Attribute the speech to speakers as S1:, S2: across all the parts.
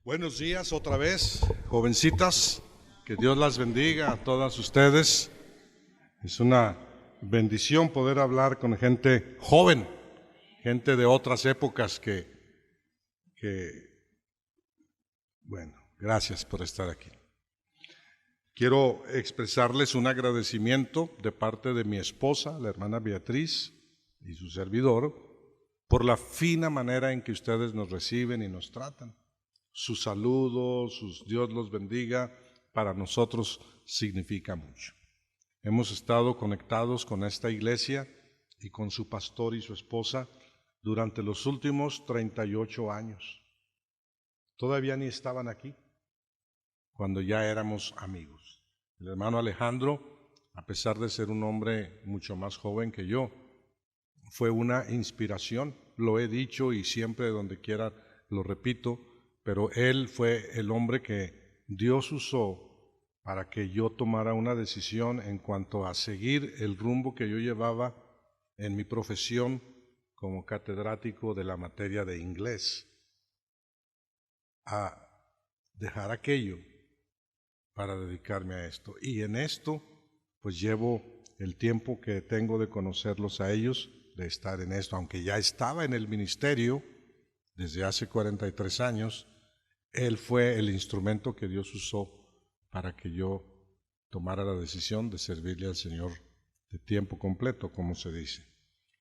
S1: Buenos días otra vez, jovencitas, que Dios las bendiga a todas ustedes. Es una bendición poder hablar con gente joven, gente de otras épocas bueno, gracias por estar aquí. Quiero expresarles un agradecimiento de parte de mi esposa, la hermana Beatriz, y su servidor, por la fina manera en que ustedes nos reciben y nos tratan. Sus saludos, Dios los bendiga, para nosotros significa mucho. Hemos estado conectados con esta iglesia y con su pastor y su esposa durante los últimos 38 años. Todavía ni estaban aquí cuando ya éramos amigos. El hermano Alejandro, a pesar de ser un hombre mucho más joven que yo, fue una inspiración. Lo he dicho y siempre donde quiera lo repito, pero él fue el hombre que Dios usó para que yo tomara una decisión en cuanto a seguir el rumbo que yo llevaba en mi profesión como catedrático de la materia de inglés, a dejar aquello para dedicarme a esto. Y en esto, pues llevo el tiempo que tengo de conocerlos a ellos, de estar en esto, aunque ya estaba en el ministerio desde hace 43 años, él fue el instrumento que Dios usó para que yo tomara la decisión de servirle al Señor de tiempo completo, como se dice.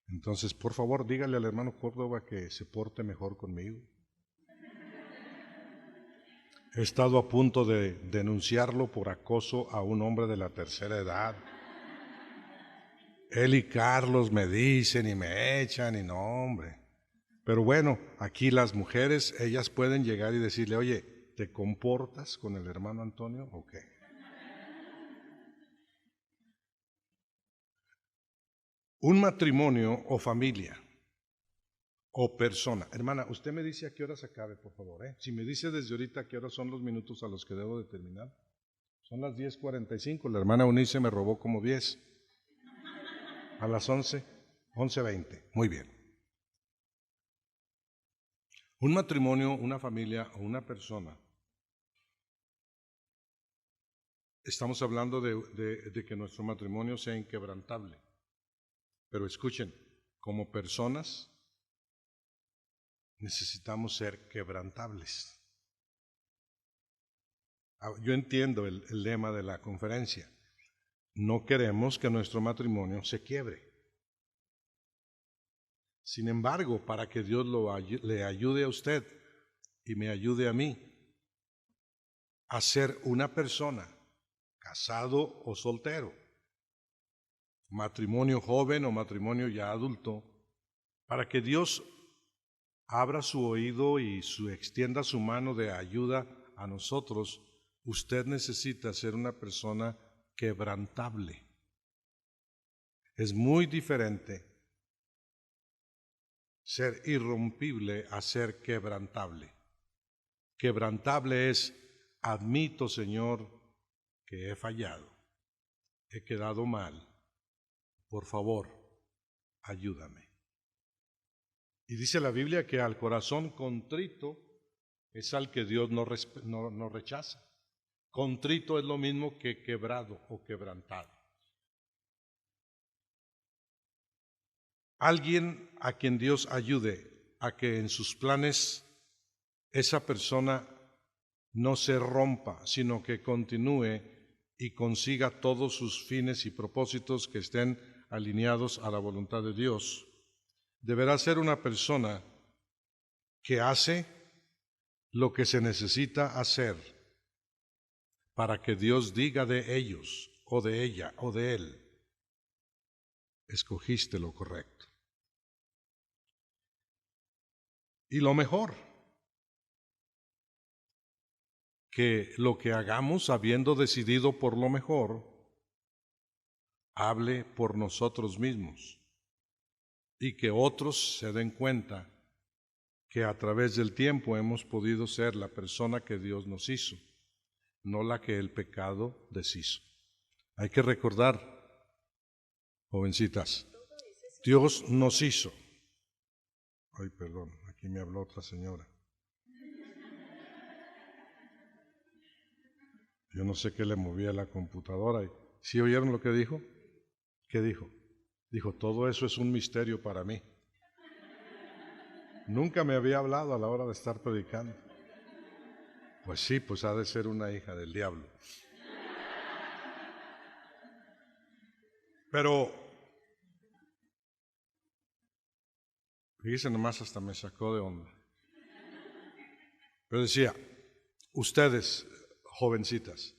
S1: Entonces, por favor, dígale al hermano Córdoba que se porte mejor conmigo. He estado a punto de denunciarlo por acoso a un hombre de la tercera edad. Él y Carlos me dicen y me echan y no, hombre. Pero bueno, aquí las mujeres, ellas pueden llegar y decirle, oye, ¿te comportas con el hermano Antonio o qué? Un matrimonio o familia o persona. Hermana, usted me dice a qué hora se acabe, por favor. Si me dice desde ahorita a qué hora son los minutos a los que debo de terminar. Son las 10:45, la hermana Eunice me robó como 10. A las 11:20. Muy bien. Un matrimonio, una familia o una persona. Estamos hablando de que nuestro matrimonio sea inquebrantable. Pero escuchen, como personas necesitamos ser quebrantables. Yo entiendo el lema de la conferencia. No queremos que nuestro matrimonio se quiebre. Sin embargo, para que Dios le ayude a usted y me ayude a mí a ser una persona, casado o soltero, matrimonio joven o matrimonio ya adulto, para que Dios abra su oído y extienda su mano de ayuda a nosotros, usted necesita ser una persona quebrantable. Es muy diferente ser irrompible a ser quebrantable. Quebrantable es, admito, Señor, que he fallado, he quedado mal, por favor, ayúdame. Y dice la Biblia que al corazón contrito es al que Dios no rechaza. Contrito es lo mismo que quebrado o quebrantado. Alguien a quien Dios ayude a que en sus planes esa persona no se rompa, sino que continúe y consiga todos sus fines y propósitos que estén alineados a la voluntad de Dios. Deberá ser una persona que hace lo que se necesita hacer para que Dios diga de ellos o de ella o de él, escogiste lo correcto. Y lo mejor, que lo que hagamos habiendo decidido por lo mejor, hable por nosotros mismos y que otros se den cuenta que a través del tiempo hemos podido ser la persona que Dios nos hizo, no la que el pecado deshizo. Hay que recordar, jovencitas, Dios nos hizo. Ay, perdón, aquí me habló otra señora. Yo no sé qué le movía a la computadora. ¿Sí oyeron lo que dijo? ¿Qué dijo? Dijo, todo eso es un misterio para mí. Nunca me había hablado a la hora de estar predicando. Pues sí, pues ha de ser una hija del diablo. Pero, fíjese nomás, hasta me sacó de onda. Pero decía, ustedes, jovencitas,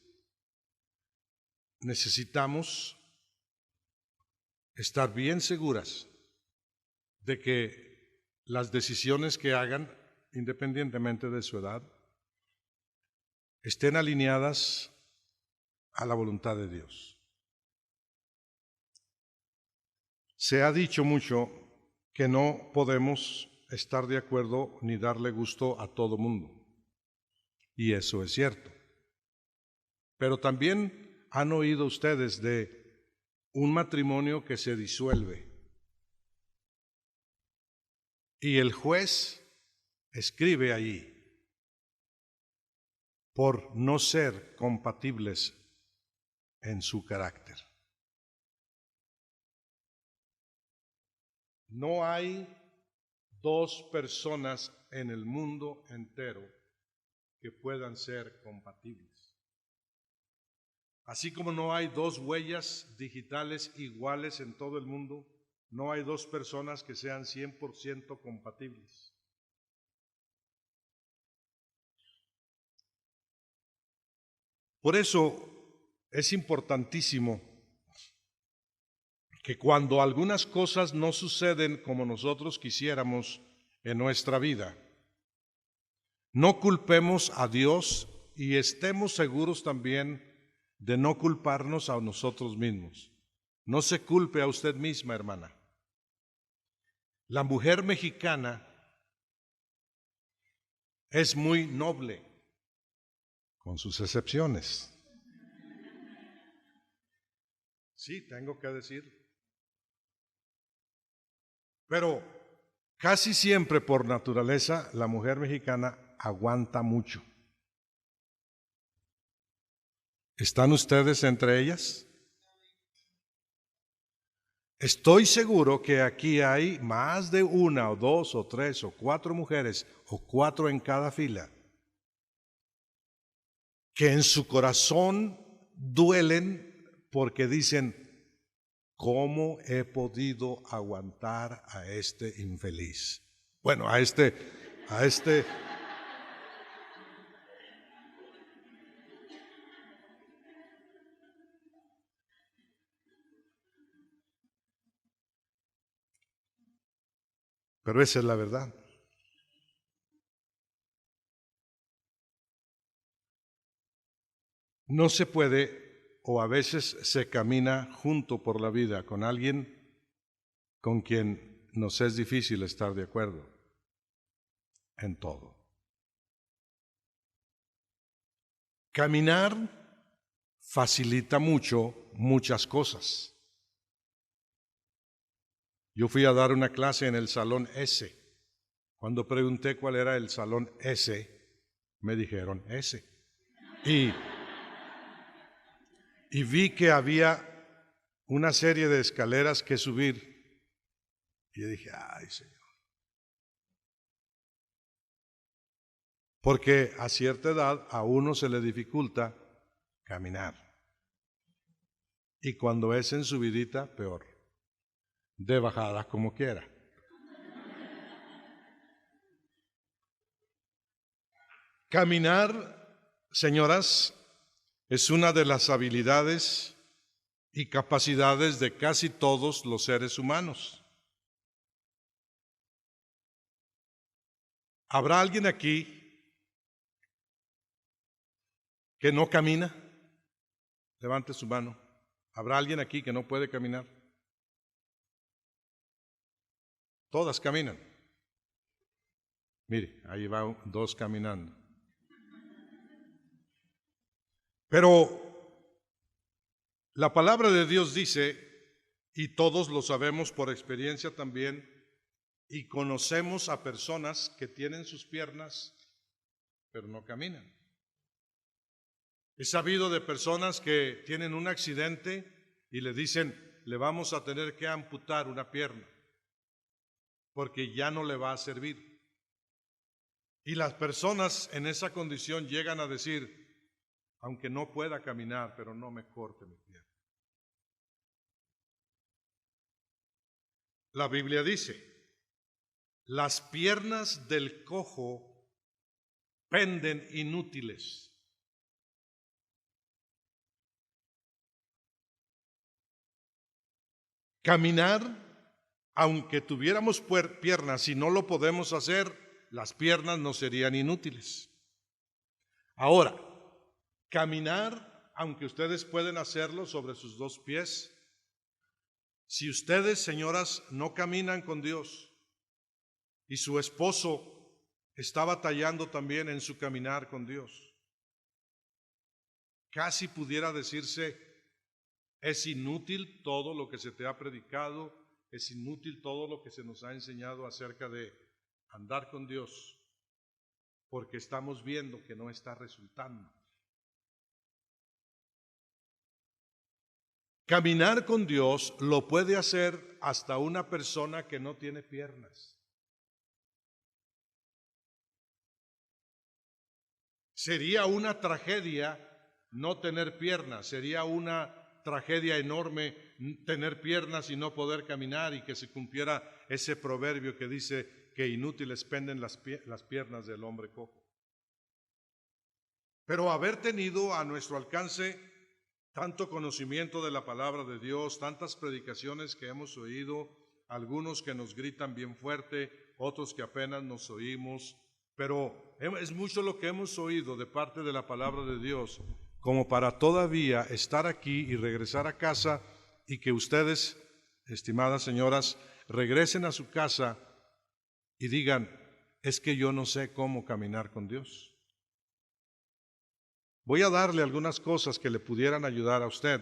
S1: necesitamos estar bien seguras de que las decisiones que hagan, independientemente de su edad, estén alineadas a la voluntad de Dios. Se ha dicho mucho que no podemos estar de acuerdo ni darle gusto a todo mundo, y eso es cierto. Pero también han oído ustedes de un matrimonio que se disuelve y el juez escribe allí por no ser compatibles en su carácter. No hay dos personas en el mundo entero que puedan ser compatibles. Así como no hay dos huellas digitales iguales en todo el mundo, no hay dos personas que sean 100% compatibles. Por eso es importantísimo que cuando algunas cosas no suceden como nosotros quisiéramos en nuestra vida, no culpemos a Dios y estemos seguros también de no culparnos a nosotros mismos. No se culpe a usted misma, hermana. La mujer mexicana es muy noble, con sus excepciones. Sí, tengo que decir. Pero casi siempre por naturaleza la mujer mexicana aguanta mucho. ¿Están ustedes entre ellas? Estoy seguro que aquí hay más de una o dos o tres o cuatro mujeres o cuatro en cada fila que en su corazón duelen porque dicen, ¿cómo he podido aguantar a este infeliz? Bueno, a este. Pero esa es la verdad. No se puede, o a veces se camina junto por la vida con alguien con quien nos es difícil estar de acuerdo en todo. Caminar facilita muchas cosas. Yo fui a dar una clase en el salón S. Cuando pregunté cuál era el salón S, me dijeron S. Y vi que había una serie de escaleras que subir. Y yo dije, ay, Señor. Porque a cierta edad a uno se le dificulta caminar. Y cuando es en subidita, peor. De bajada como quiera. Caminar, señoras, es una de las habilidades y capacidades de casi todos los seres humanos. ¿Habrá alguien aquí que no camina? Levante su mano. ¿Habrá alguien aquí que no puede caminar? Todas caminan. Mire, ahí va dos caminando. Pero la palabra de Dios dice, y todos lo sabemos por experiencia también, y conocemos a personas que tienen sus piernas, pero no caminan. He sabido de personas que tienen un accidente y le dicen, le vamos a tener que amputar una pierna porque ya no le va a servir. Y las personas en esa condición llegan a decir, aunque no pueda caminar, pero no me corte mi pierna. La Biblia dice, las piernas del cojo penden inútiles. Caminar, aunque tuviéramos piernas, si no lo podemos hacer, las piernas nos serían inútiles. Ahora, caminar, aunque ustedes pueden hacerlo sobre sus dos pies, si ustedes, señoras, no caminan con Dios y su esposo está batallando también en su caminar con Dios, casi pudiera decirse, es inútil todo lo que se te ha predicado, es inútil todo lo que se nos ha enseñado acerca de andar con Dios, porque estamos viendo que no está resultando. Caminar con Dios lo puede hacer hasta una persona que no tiene piernas. Sería una tragedia no tener piernas, sería una tragedia enorme tener piernas y no poder caminar y que se cumpliera ese proverbio que dice que inútiles penden las piernas del hombre cojo. Pero haber tenido a nuestro alcance tanto conocimiento de la palabra de Dios, tantas predicaciones que hemos oído, algunos que nos gritan bien fuerte, otros que apenas nos oímos, pero es mucho lo que hemos oído de parte de la palabra de Dios, como para todavía estar aquí y regresar a casa y que ustedes, estimadas señoras, regresen a su casa y digan, es que yo no sé cómo caminar con Dios. Voy a darle algunas cosas que le pudieran ayudar a usted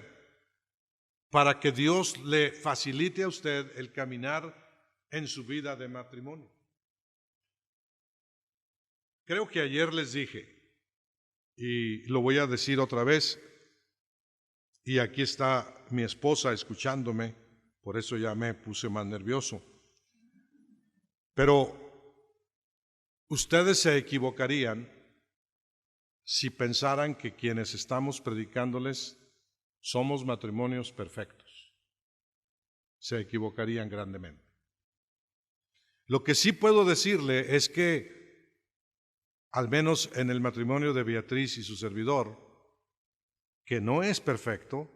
S1: para que Dios le facilite a usted el caminar en su vida de matrimonio. Creo que ayer les dije, y lo voy a decir otra vez, y aquí está mi esposa escuchándome, por eso ya me puse más nervioso, pero ustedes se equivocarían si pensaran que quienes estamos predicándoles somos matrimonios perfectos. Se equivocarían grandemente. Lo que sí puedo decirle es que, al menos en el matrimonio de Beatriz y su servidor, que no es perfecto,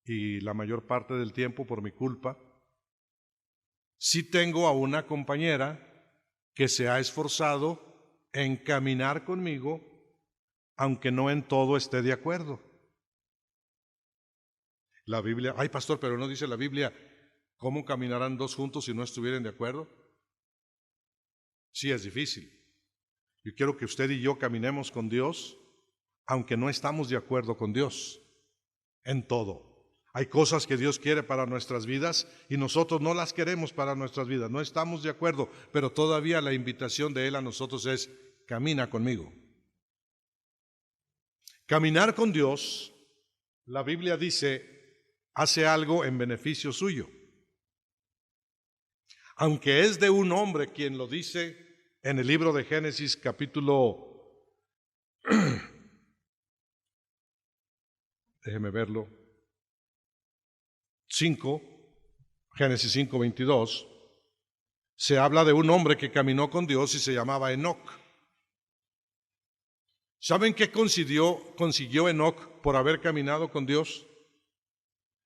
S1: y la mayor parte del tiempo por mi culpa, sí tengo a una compañera que se ha esforzado en caminar conmigo, aunque no en todo esté de acuerdo. La Biblia, ay pastor, pero no dice la Biblia, ¿cómo caminarán dos juntos si no estuvieran de acuerdo? Sí, es difícil. Yo quiero que usted y yo caminemos con Dios, aunque no estamos de acuerdo con Dios en todo. Hay cosas que Dios quiere para nuestras vidas y nosotros no las queremos para nuestras vidas. No estamos de acuerdo, pero todavía la invitación de Él a nosotros es, camina conmigo. Caminar con Dios, la Biblia dice, hace algo en beneficio suyo. Aunque es de un hombre quien lo dice en el libro de Génesis capítulo, déjeme verlo, 5, Génesis 5, 22, se habla de un hombre que caminó con Dios y se llamaba Enoc. ¿Saben qué consiguió Enoc por haber caminado con Dios?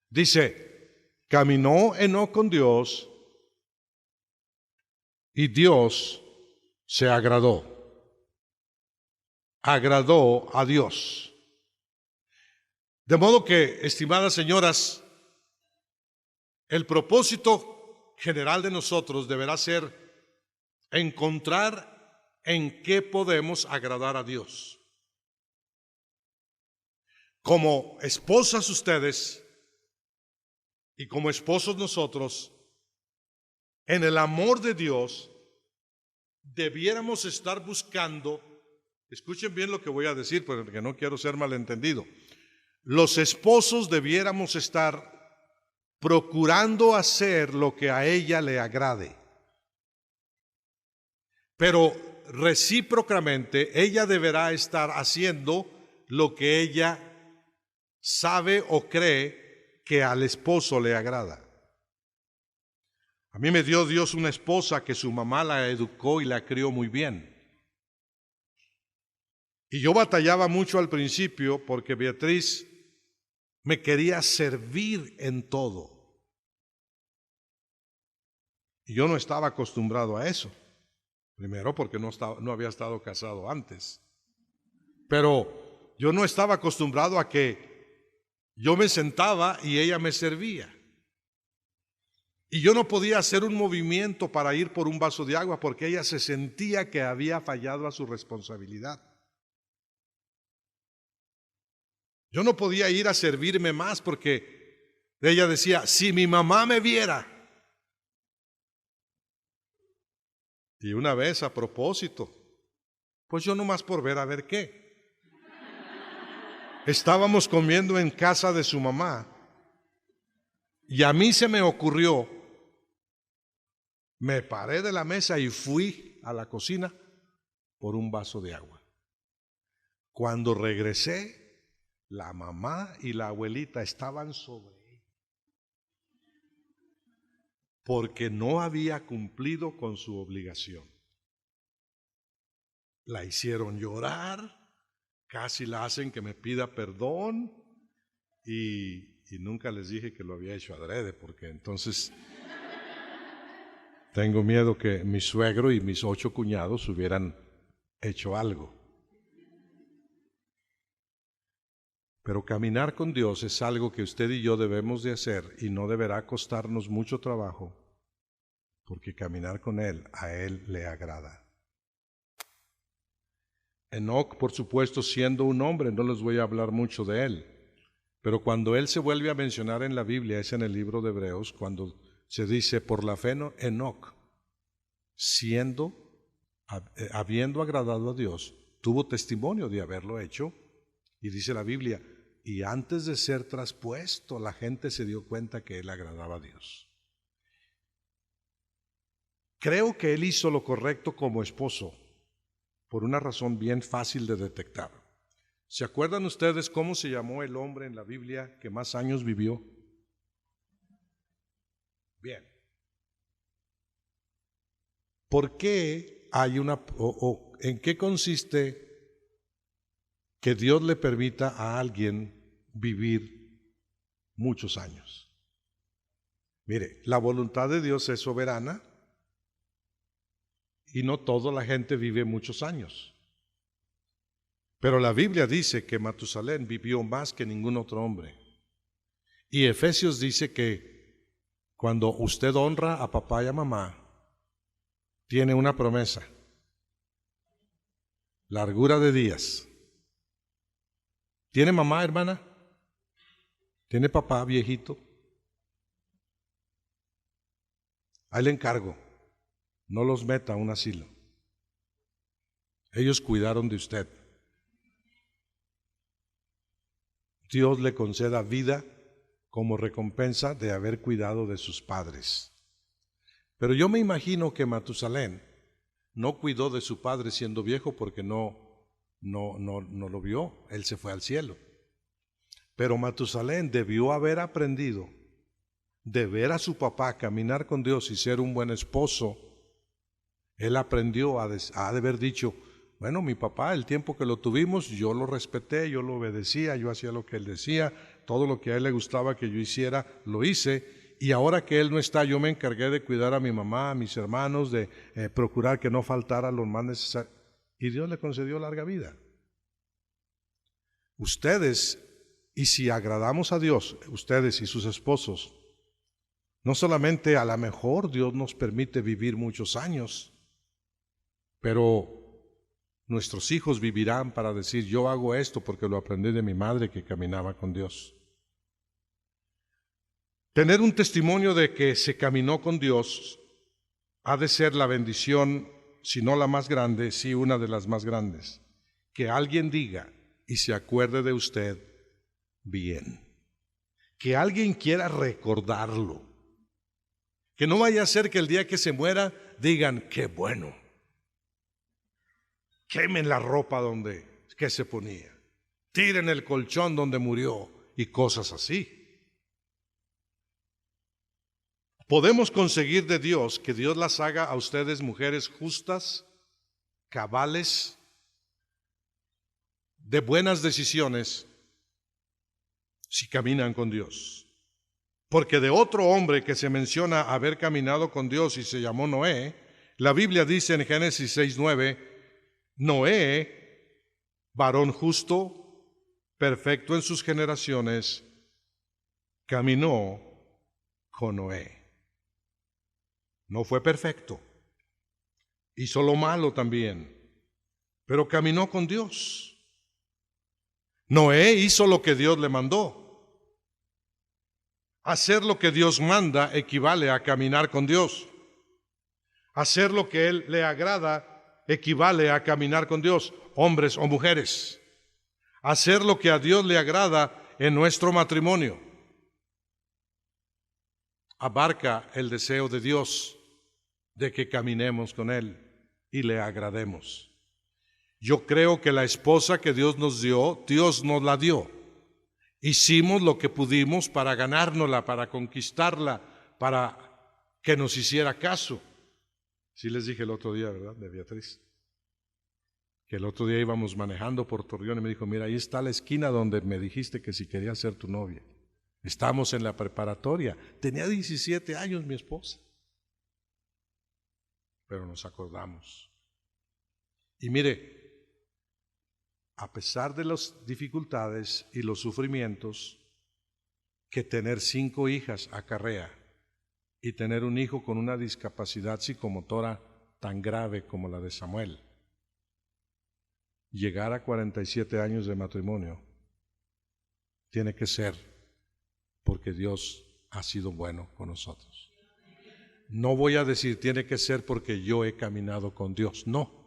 S1: Dice, caminó Enoc con Dios y Dios se agradó. Agradó a Dios. De modo que, estimadas señoras, el propósito general de nosotros deberá ser encontrar en qué podemos agradar a Dios. Como esposas ustedes y como esposos nosotros, en el amor de Dios, debiéramos estar buscando Escuchen bien lo que voy a decir, porque no quiero ser malentendido. Los esposos debiéramos estar procurando hacer lo que a ella le agrade. Pero recíprocamente, ella deberá estar haciendo lo que ella sabe o cree que al esposo le agrada. A mí me dio Dios una esposa que su mamá la educó y la crió muy bien. Y yo batallaba mucho al principio porque Beatriz me quería servir en todo. Y yo no estaba acostumbrado a eso. Primero porque no había estado casado antes. Pero yo no estaba acostumbrado a que yo me sentaba y ella me servía. Y yo no podía hacer un movimiento para ir por un vaso de agua porque ella se sentía que había fallado a su responsabilidad. Yo no podía ir a servirme más porque ella decía, si mi mamá me viera. Y una vez a propósito, pues yo nomás por ver a ver qué. Estábamos comiendo en casa de su mamá y a mí se me ocurrió, me paré de la mesa y fui a la cocina por un vaso de agua. Cuando regresé, la mamá y la abuelita estaban sobre ella porque no había cumplido con su obligación. La hicieron llorar, casi la hacen que me pida perdón y nunca les dije que lo había hecho adrede porque entonces tengo miedo que mi suegro y mis 8 cuñados hubieran hecho algo. Pero caminar con Dios es algo que usted y yo debemos de hacer y no deberá costarnos mucho trabajo, porque caminar con Él, a Él le agrada. Enoc, por supuesto, siendo un hombre, no les voy a hablar mucho de él, pero cuando él se vuelve a mencionar en la Biblia, es en el libro de Hebreos, cuando se dice, por la fe Enoc, habiendo agradado a Dios, tuvo testimonio de haberlo hecho, y dice la Biblia, y antes de ser traspuesto, la gente se dio cuenta que él agradaba a Dios. Creo que él hizo lo correcto como esposo, por una razón bien fácil de detectar. ¿Se acuerdan ustedes cómo se llamó el hombre en la Biblia que más años vivió? Bien. ¿Por qué hay en qué consiste que Dios le permita a alguien vivir muchos años? Mire, la voluntad de Dios es soberana y no toda la gente vive muchos años. Pero la Biblia dice que Matusalén vivió más que ningún otro hombre. Y Efesios dice que cuando usted honra a papá y a mamá, tiene una promesa: largura de días. ¿Tiene mamá, hermana? ¿Tiene papá viejito? Ahí le encargo, no los meta a un asilo. Ellos cuidaron de usted. Dios le conceda vida como recompensa de haber cuidado de sus padres. Pero yo me imagino que Matusalén no cuidó de su padre siendo viejo porque no lo vio, él se fue al cielo. Pero Matusalén debió haber aprendido de ver a su papá caminar con Dios y ser un buen esposo. Él aprendió ha de haber dicho, bueno, mi papá, el tiempo que lo tuvimos, yo lo respeté, yo lo obedecía, yo hacía lo que él decía, todo lo que a él le gustaba que yo hiciera, lo hice, y ahora que él no está, yo me encargué de cuidar a mi mamá, a mis hermanos, de procurar que no faltara lo más necesario, y Dios le concedió larga vida. Ustedes, y si agradamos a Dios, ustedes y sus esposos, no solamente a lo mejor Dios nos permite vivir muchos años, pero nuestros hijos vivirán para decir, yo hago esto porque lo aprendí de mi madre que caminaba con Dios. Tener un testimonio de que se caminó con Dios ha de ser la bendición, si no la más grande, sí una de las más grandes. que alguien diga y se acuerde de usted bien. Que alguien quiera recordarlo. Que no vaya a ser que el día que se muera digan, qué bueno. Quemen la ropa que se ponía. Tiren el colchón donde murió y cosas así. Podemos conseguir de Dios que Dios las haga a ustedes mujeres justas, cabales, de buenas decisiones, si caminan con Dios. Porque de otro hombre que se menciona haber caminado con Dios y se llamó Noé, la Biblia dice en Génesis 6:9, Noé, varón justo, perfecto en sus generaciones, caminó con Noé. No fue perfecto, hizo lo malo también, pero caminó con Dios. Noé hizo lo que Dios le mandó. Hacer lo que Dios manda equivale a caminar con Dios. Hacer lo que Él le agrada equivale a caminar con Dios, hombres o mujeres. Hacer lo que a Dios le agrada en nuestro matrimonio abarca el deseo de Dios de que caminemos con Él y le agrademos. Yo creo que la esposa que Dios nos dio, Dios nos la dio. Hicimos lo que pudimos para ganárnosla, para conquistarla, para que nos hiciera caso. Sí les dije el otro día, ¿verdad? De Beatriz. Que el otro día íbamos manejando por Torreón y me dijo, mira, ahí está la esquina donde me dijiste que si quería ser tu novia. Estamos en la preparatoria. Tenía 17 años mi esposa. Pero nos acordamos. Y mire, a pesar de las dificultades y los sufrimientos que tener 5 hijas acarrea y tener un hijo con una discapacidad psicomotora tan grave como la de Samuel, llegar a 47 años de matrimonio tiene que ser porque Dios ha sido bueno con nosotros. No voy a decir tiene que ser porque yo he caminado con Dios, no.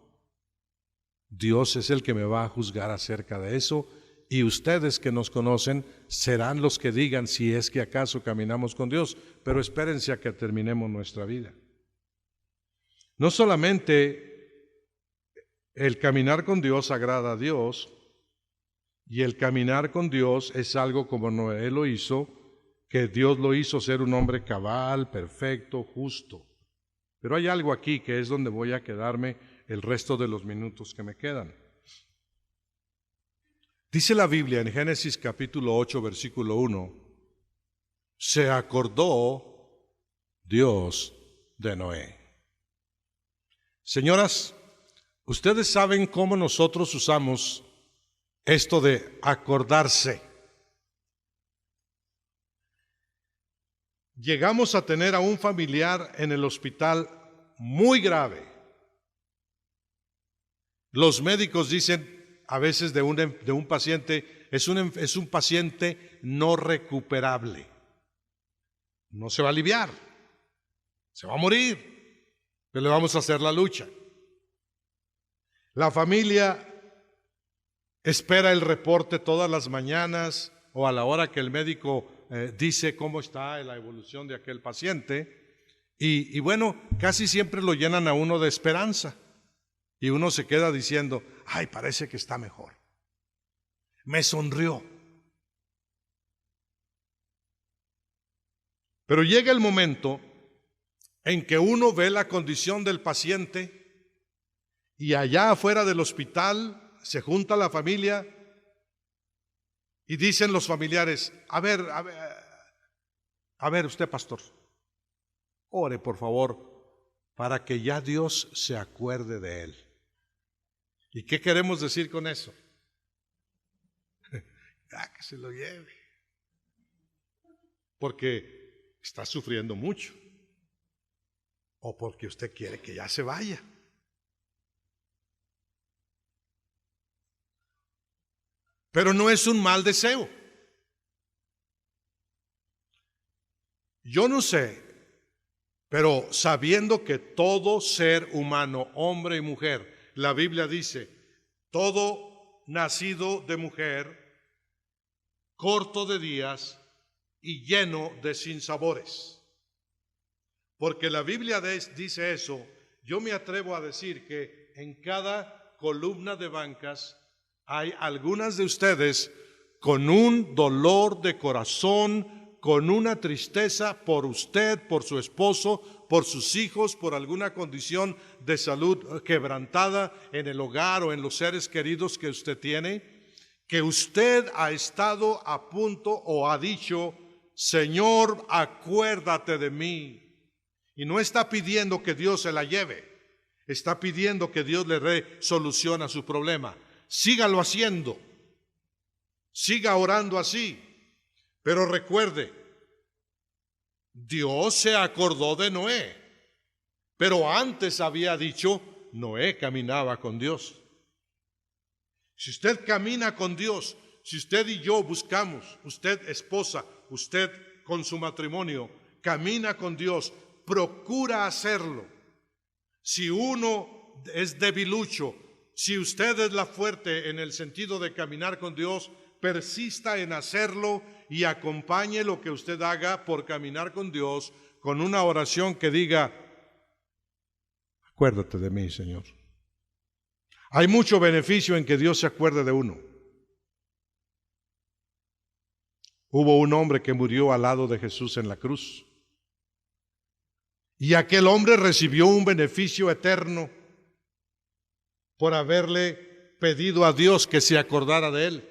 S1: Dios es el que me va a juzgar acerca de eso y ustedes que nos conocen serán los que digan si es que acaso caminamos con Dios, pero espérense a que terminemos nuestra vida. No solamente el caminar con Dios agrada a Dios y el caminar con Dios es algo como Noé lo hizo, que Dios lo hizo ser un hombre cabal, perfecto, justo. Pero hay algo aquí que es donde voy a quedarme el resto de los minutos que me quedan. Dice la Biblia en Génesis capítulo 8, versículo 1, se acordó Dios de Noé. Señoras, ustedes saben cómo nosotros usamos esto de acordarse. Llegamos a tener a un familiar en el hospital muy grave. Los médicos dicen a veces de un paciente, es un paciente no recuperable. No se va a aliviar, se va a morir, pero le vamos a hacer la lucha. La familia espera el reporte todas las mañanas o a la hora que el médico dice cómo está la evolución de aquel paciente y bueno, casi siempre lo llenan a uno de esperanza y uno se queda diciendo, ay, parece que está mejor, me sonrió. Pero llega el momento en que uno ve la condición del paciente y allá afuera del hospital se junta la familia y dicen los familiares, a ver, usted pastor, ore por favor para que ya Dios se acuerde de él. ¿Y qué queremos decir con eso? Ya que se lo lleve, porque está sufriendo mucho o porque usted quiere que ya se vaya. Pero no es un mal deseo. Yo no sé, pero sabiendo que todo ser humano, hombre y mujer, la Biblia dice, todo nacido de mujer, corto de días y lleno de sinsabores. Porque la Biblia dice eso. Yo me atrevo a decir que en cada columna de bancas hay algunas de ustedes con un dolor de corazón, con una tristeza por usted, por su esposo, por sus hijos, por alguna condición de salud quebrantada en el hogar o en los seres queridos que usted tiene, que usted ha estado a punto o ha dicho: Señor, acuérdate de mí. Y no está pidiendo que Dios se la lleve, está pidiendo que Dios le dé solución a su problema. Sígalo haciendo, siga orando así, pero recuerde, Dios se acordó de Noé, pero antes había dicho: Noé caminaba con Dios. Si usted camina con Dios, si usted y yo buscamos, usted esposa, usted con su matrimonio, camina con Dios, procura hacerlo. Si uno es debilucho, si usted es la fuerte en el sentido de caminar con Dios, persista en hacerlo y acompañe lo que usted haga por caminar con Dios con una oración que diga: acuérdate de mí, Señor. Hay mucho beneficio en que Dios se acuerde de uno. Hubo un hombre que murió al lado de Jesús en la cruz. Y aquel hombre recibió un beneficio eterno por haberle pedido a Dios que se acordara de él.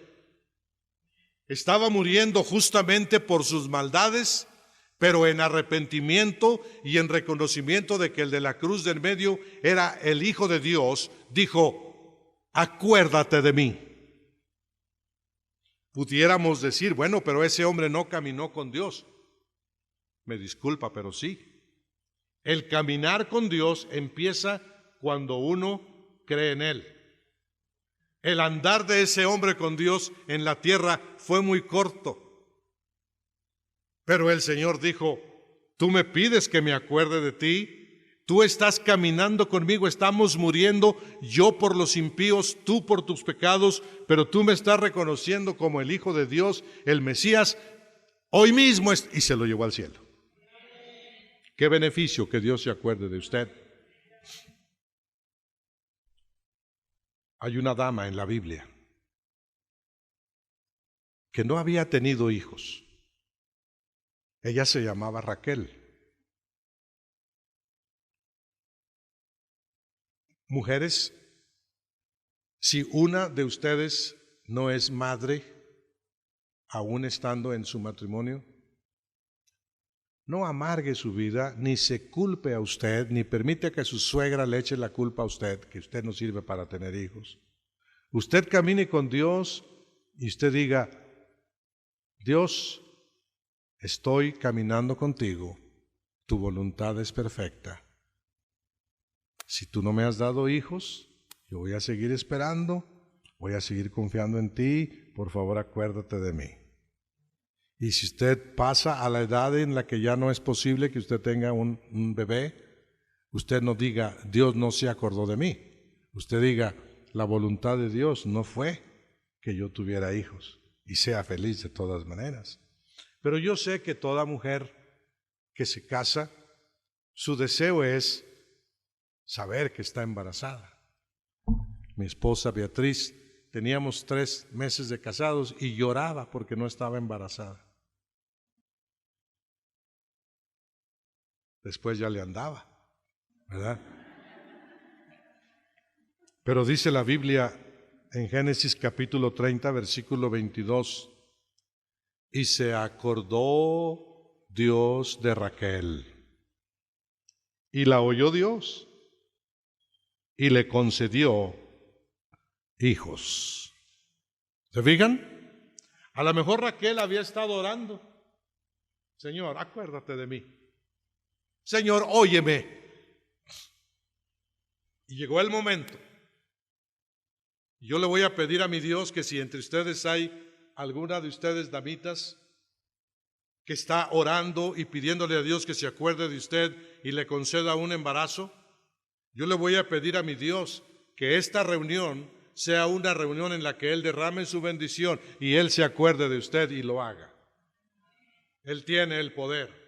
S1: Estaba muriendo justamente por sus maldades, pero en arrepentimiento y en reconocimiento de que el de la cruz del medio era el Hijo de Dios, dijo: acuérdate de mí. Pudiéramos decir: bueno, pero ese hombre no caminó con Dios. Me disculpa, pero sí. El caminar con Dios empieza cuando uno cree en Él. El andar de ese hombre con Dios en la tierra fue muy corto. Pero el Señor dijo: tú me pides que me acuerde de ti, tú estás caminando conmigo, estamos muriendo, yo por los impíos, tú por tus pecados, pero tú me estás reconociendo como el Hijo de Dios, el Mesías, hoy mismo, y se lo llevó al cielo. Qué beneficio que Dios se acuerde de usted. Hay una dama en la Biblia que no había tenido hijos. Ella se llamaba Raquel. Mujeres, si una de ustedes no es madre, aún estando en su matrimonio, no amargue su vida, ni se culpe a usted, ni permite que su suegra le eche la culpa a usted, que usted no sirve para tener hijos. Usted camine con Dios y usted diga: Dios, estoy caminando contigo, tu voluntad es perfecta. Si tú no me has dado hijos, yo voy a seguir esperando, voy a seguir confiando en ti, por favor acuérdate de mí. Y si usted pasa a la edad en la que ya no es posible que usted tenga un bebé, usted no diga: Dios no se acordó de mí. Usted diga: la voluntad de Dios no fue que yo tuviera hijos, y sea feliz de todas maneras. Pero yo sé que toda mujer que se casa, su deseo es saber que está embarazada. Mi esposa Beatriz, teníamos 3 meses de casados y lloraba porque no estaba embarazada. Después ya le andaba, ¿verdad? Pero dice la Biblia en Génesis capítulo 30, versículo 22, y se acordó Dios de Raquel, y la oyó Dios, y le concedió hijos. ¿Se fijan? A lo mejor Raquel había estado orando: Señor, acuérdate de mí. Señor, óyeme. Y llegó el momento. Yo le voy a pedir a mi Dios que si entre ustedes hay alguna de ustedes damitas que está orando y pidiéndole a Dios que se acuerde de usted y le conceda un embarazo, yo le voy a pedir a mi Dios que esta reunión sea una reunión en la que Él derrame su bendición y Él se acuerde de usted y lo haga. Él tiene el poder.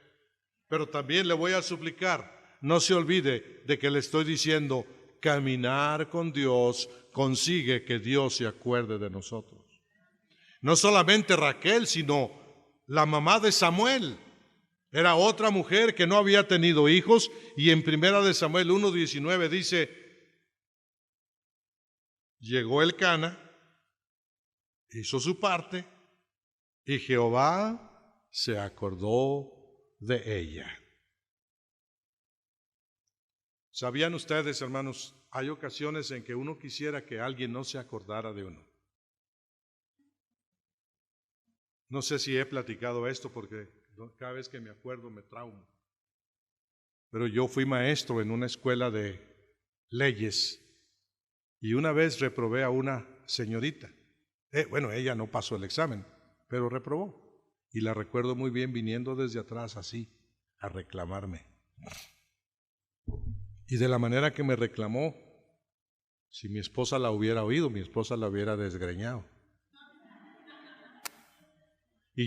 S1: Pero también le voy a suplicar, no se olvide de que le estoy diciendo, caminar con Dios consigue que Dios se acuerde de nosotros. No solamente Raquel, sino la mamá de Samuel. Era otra mujer que no había tenido hijos, y en 1 Samuel 1:19 dice, llegó Elcana, hizo su parte, y Jehová se acordó de ella. ¿Sabían ustedes, hermanos? Hay ocasiones en que uno quisiera que alguien no se acordara de uno. No sé si he platicado esto porque cada vez que me acuerdo me traumo. Pero yo fui maestro en una escuela de leyes y una vez reprobé a una señorita. Ella no pasó el examen, pero reprobó. Y la recuerdo muy bien viniendo desde atrás así, a reclamarme. Y de la manera que me reclamó, si mi esposa la hubiera oído, mi esposa la hubiera desgreñado.